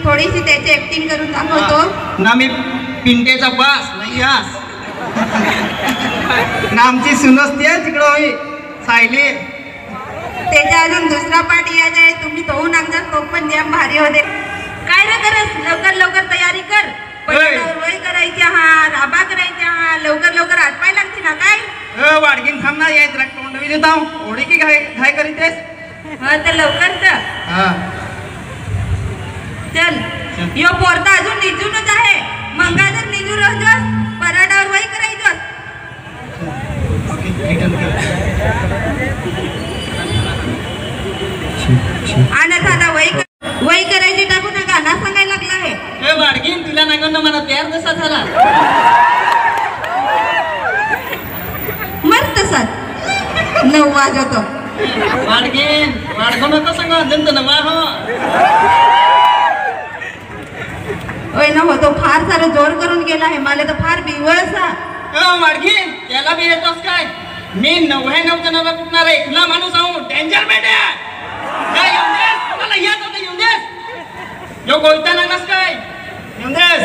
थोडीशी त्याची ऍक्टिंग करून दाखवतो ना. मी पिंटेचा बास नाही आस ना. आमची सुनसती आहे तिकडं होई सायली. त्याच्या अजून दुसरा पार्ट यायचा आहे. तुम्ही तो नागदार तो पण द्या भारी होते. काय रे करस लवकर लवकर तयारी कर. वय करायची हा राबा करायच्या हा लवकर लवकर आटपाय लागते ना. काय वाडगीन थांबणार यायच तोंडवी देता ओढी की घाय करीतेस. हा तर लवकर तर हा चल. यो पोरता अजून निजूनच आहे. मंगा जर निजू राहतोस पराठावर वय करायचं. आणि साधा वय करायची टाकू ना गाणं सांगायला लागला आहे. वाडगीन तुला नागन मला प्यार कसा झाला. मस्त तसाच 9 वाजतो. वाडगीन वाडगो नको सांगा जंत ना वा हो. ओय ना होतो फार सारं जोर करून गेला आहे. मला तर फार बिवळसा. वाडगीन त्याला बी येतोस काय. मी 99 जणांना कुठणार आहे. तुला माणूस आहो डेंजर बेटा. काय येऊन देस मला येत होतं येऊन देस. यो गोलता नागस काय येऊन देस.